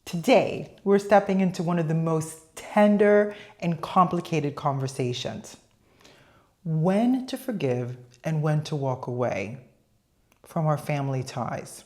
Today, we're stepping into one of the most tender and complicated conversations. When to forgive and when to walk away from our family ties.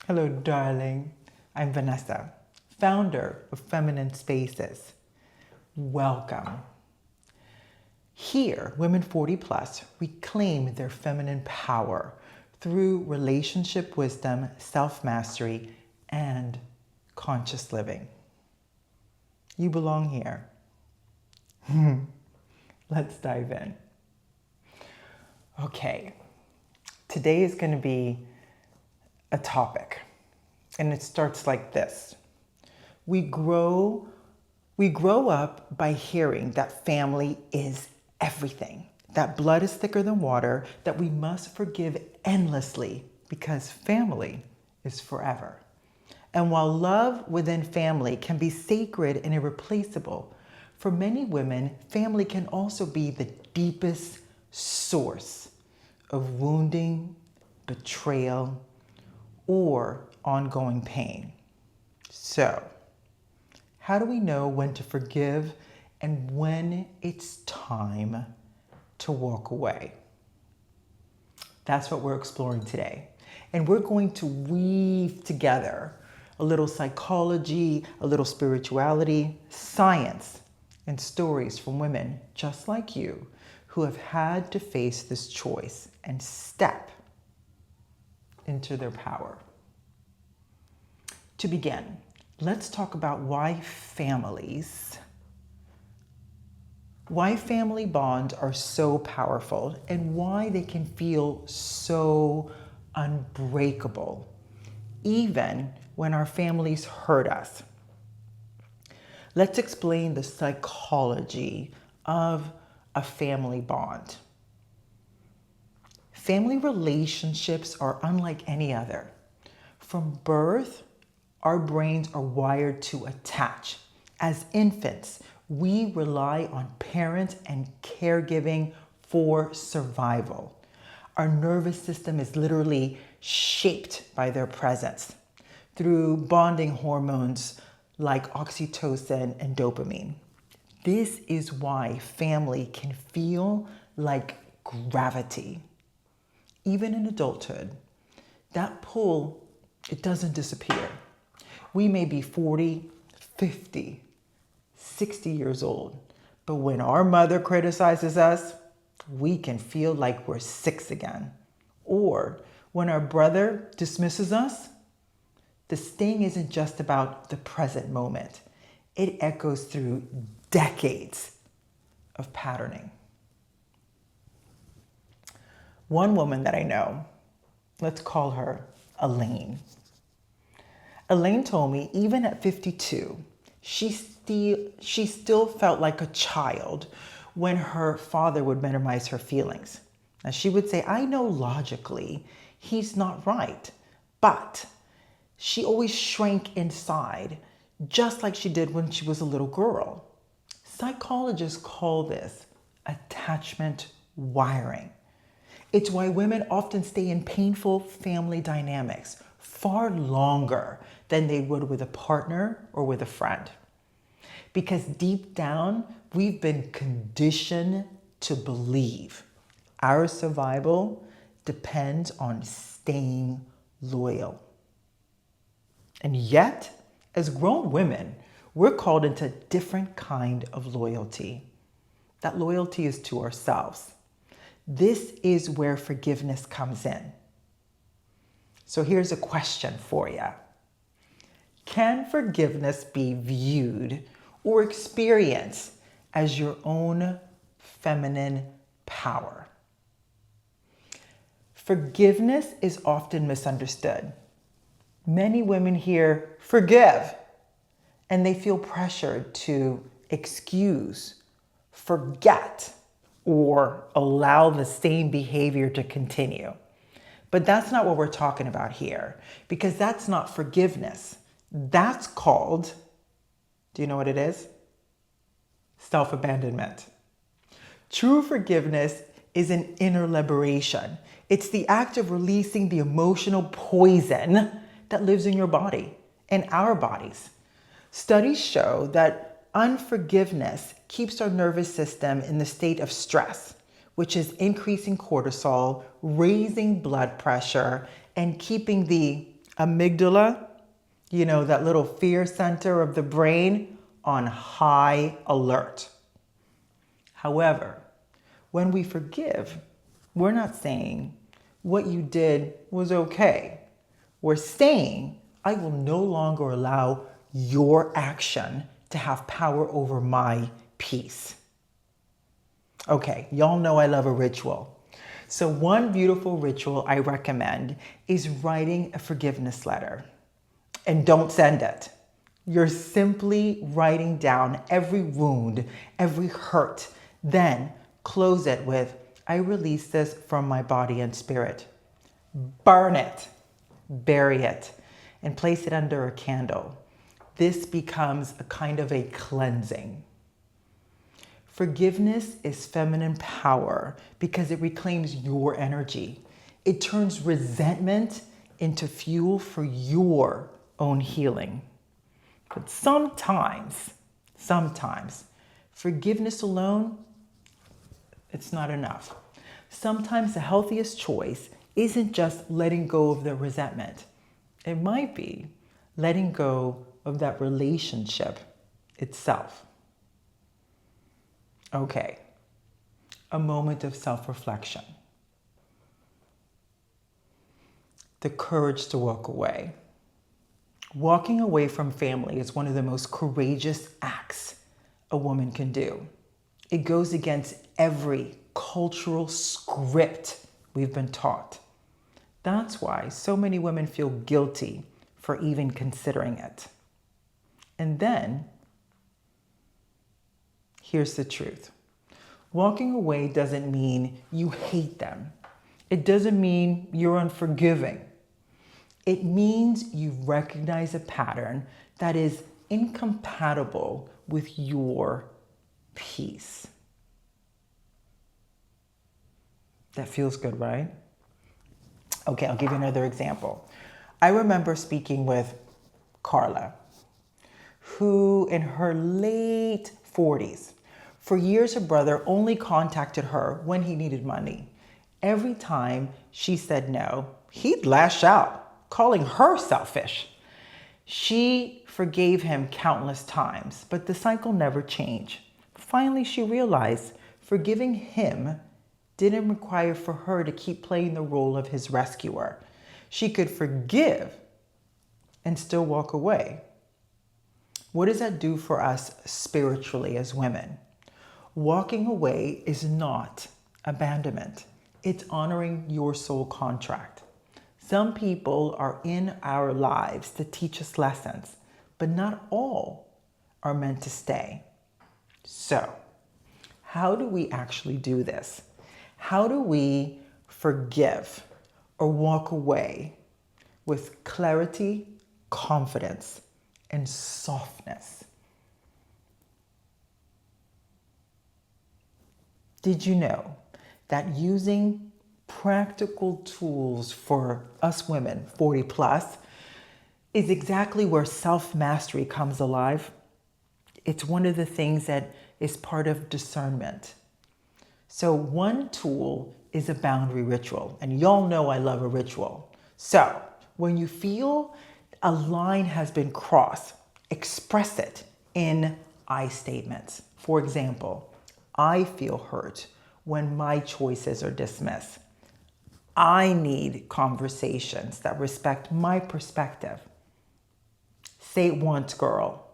Hello, darling. I'm Vanessa, founder of Feminine Spaces. Welcome. Here, women 40 plus reclaim their feminine power through relationship wisdom, self-mastery, and conscious living. You belong here. Let's dive in. Okay, today is going to be a topic, and it starts like this. We grow up by hearing that family is everything, that blood is thicker than water, that we must forgive endlessly because family is forever. And while love within family can be sacred and irreplaceable, for many women, family can also be the deepest source of wounding, betrayal, or ongoing pain. So, how do we know when to forgive and when it's time to walk away? That's what we're exploring today. And we're going to weave together a little psychology, a little spirituality, science, and stories from women just like you who have had to face this choice and step into their power. To begin, let's talk about why family bonds are so powerful and why they can feel so unbreakable, even when our families hurt us. Let's explain the psychology of a family bond. Family relationships are unlike any other. From birth, our brains are wired to attach. As infants, we rely on parents and caregiving for survival. Our nervous system is literally shaped by their presence through bonding hormones like oxytocin and dopamine. This is why family can feel like gravity. Even in adulthood, that pull, it doesn't disappear. We may be 40, 50, 60 years old, but when our mother criticizes us, we can feel like we're 6 again. Or when our brother dismisses us, the sting isn't just about the present moment. It echoes through decades of patterning. One woman that I know, let's call her Elaine. Elaine told me even at 52, she still felt like a child when her father would minimize her feelings. Now she would say, I know logically he's not right, but she always shrank inside, just like she did when she was a little girl. Psychologists call this attachment wiring. It's why women often stay in painful family dynamics far longer than they would with a partner or with a friend. Because deep down, we've been conditioned to believe our survival depends on staying loyal. And yet, as grown women, we're called into a different kind of loyalty. That loyalty is to ourselves. This is where forgiveness comes in. So here's a question for you. Can forgiveness be viewed or experienced as your own feminine power? Forgiveness is often misunderstood. Many women hear forgive, and they feel pressured to excuse, forget, or allow the same behavior to continue. But that's not what we're talking about here, because that's not forgiveness. That's called, do you know what it is? Self-abandonment. True forgiveness is an inner liberation. It's the act of releasing the emotional poison that lives in your body in our bodies. Studies show that unforgiveness keeps our nervous system in the state of stress, which is increasing cortisol, raising blood pressure, and keeping the amygdala, that little fear center of the brain, on high alert. However, when we forgive, we're not saying what you did was okay. We're saying, I will no longer allow your action to have power over my peace. Okay, y'all know I love a ritual. So one beautiful ritual I recommend is writing a forgiveness letter. And don't send it. You're simply writing down every wound, every hurt. Then close it with, I release this from my body and spirit. Burn it, bury it, and place it under a candle. This becomes a kind of a cleansing. Forgiveness is feminine power because it reclaims your energy. It turns resentment into fuel for your own healing. But sometimes, forgiveness alone, it's not enough. Sometimes the healthiest choice isn't just letting go of the resentment. It might be letting go of that relationship itself. Okay, a moment of self-reflection. The courage to walk away. Walking away from family is one of the most courageous acts a woman can do. It goes against every cultural script we've been taught. That's why so many women feel guilty for even considering it. And then, here's the truth. Walking away doesn't mean you hate them. It doesn't mean you're unforgiving. It means you recognize a pattern that is incompatible with your peace. That feels good, right? Okay, I'll give you another example. I remember speaking with Carla, who in her late 40s, for years her brother only contacted her when he needed money. Every time she said no, he'd lash out, calling her selfish. She forgave him countless times, but the cycle never changed. Finally, she realized forgiving him didn't require for her to keep playing the role of his rescuer. She could forgive and still walk away. What does that do for us spiritually as women? Walking away is not abandonment. It's honoring your soul contract. Some people are in our lives to teach us lessons, but not all are meant to stay. So, how do we actually do this? How do we forgive or walk away with clarity, confidence, and softness? Did you know that using practical tools for us women, 40 plus, is exactly where self-mastery comes alive? It's one of the things that is part of discernment. So one tool is a boundary ritual, and y'all know I love a ritual. So when you feel a line has been crossed, express it in I statements. For example, I feel hurt when my choices are dismissed. I need conversations that respect my perspective. Say it once, girl.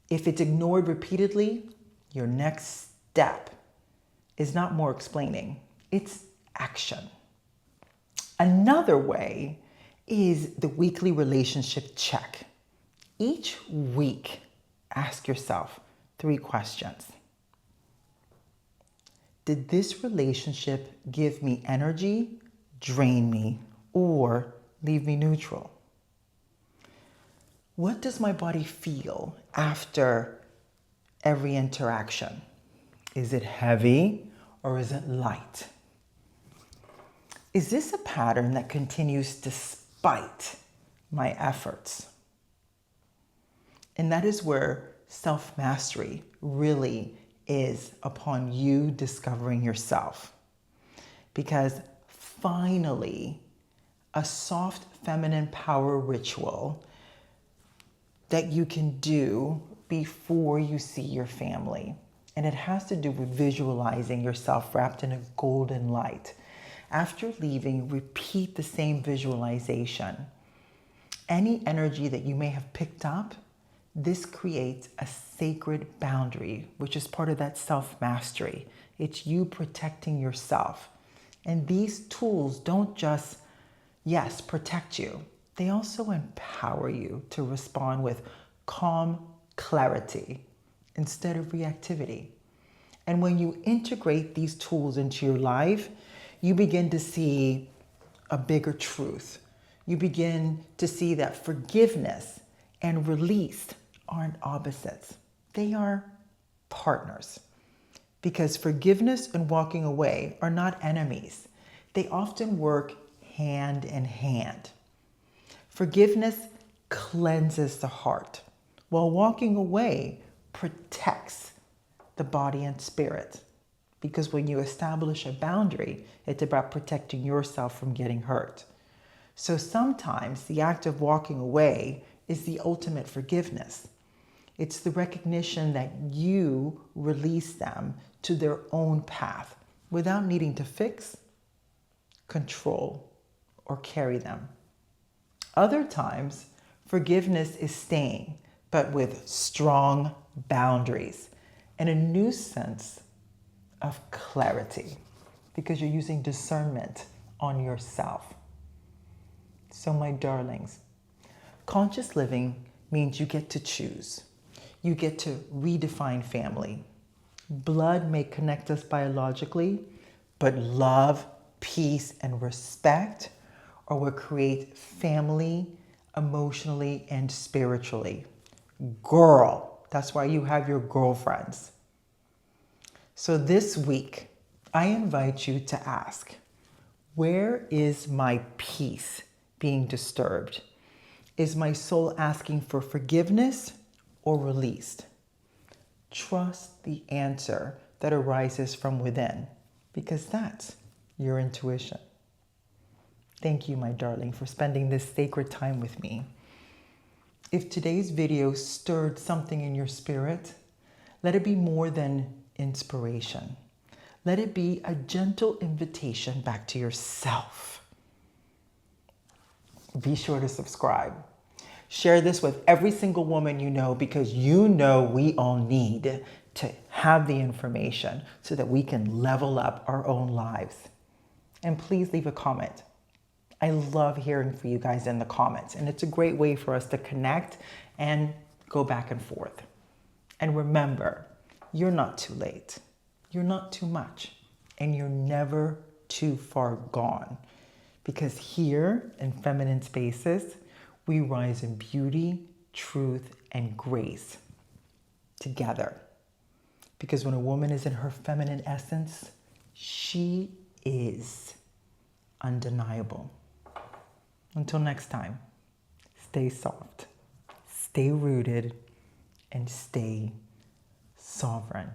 If it's ignored repeatedly, your next step is not more explaining, it's action. Another way is the weekly relationship check. Each week, ask yourself 3 questions. Did this relationship give me energy, drain me, or leave me neutral? What does my body feel after every interaction? Is it heavy or is it light? Is this a pattern that continues despite my efforts? And that is where self-mastery really is upon you discovering yourself. Because finally, a soft feminine power ritual that you can do before you see your family. And it has to do with visualizing yourself wrapped in a golden light. After leaving, repeat the same visualization. Any energy that you may have picked up, this creates a sacred boundary, which is part of that self-mastery. It's you protecting yourself. And these tools don't just, yes, protect you. They also empower you to respond with calm clarity instead of reactivity. And when you integrate these tools into your life, you begin to see a bigger truth. You begin to see that forgiveness and release aren't opposites. They are partners. Because forgiveness and walking away are not enemies. They often work hand in hand. Forgiveness cleanses the heart, while walking away protects the body and spirit. Because when you establish a boundary, it's about protecting yourself from getting hurt. So sometimes the act of walking away is the ultimate forgiveness. It's the recognition that you release them to their own path without needing to fix, control, or carry them. Other times, forgiveness is staying, but with strong boundaries and a new sense of clarity because you're using discernment on yourself. So my darlings, conscious living means you get to choose. You get to redefine family. Blood may connect us biologically, but love, peace, and respect are what create family emotionally and spiritually. Girl, that's why you have your girlfriends. So this week, I invite you to ask, where is my peace being disturbed? Is my soul asking for forgiveness or released? Trust the answer that arises from within, because that's your intuition. Thank you, my darling, for spending this sacred time with me. If today's video stirred something in your spirit, let it be more than inspiration. Let it be a gentle invitation back to yourself. Be sure to subscribe. Share this with every single woman you know, because you know we all need to have the information so that we can level up our own lives. And please leave a comment. I love hearing from you guys in the comments, and it's a great way for us to connect and go back and forth. And remember, you're not too late. You're not too much, and you're never too far gone. Because here in Feminine Spaces, we rise in beauty, truth, and grace together. Because when a woman is in her feminine essence, she is undeniable. Until next time, stay soft, stay rooted, and stay sovereign.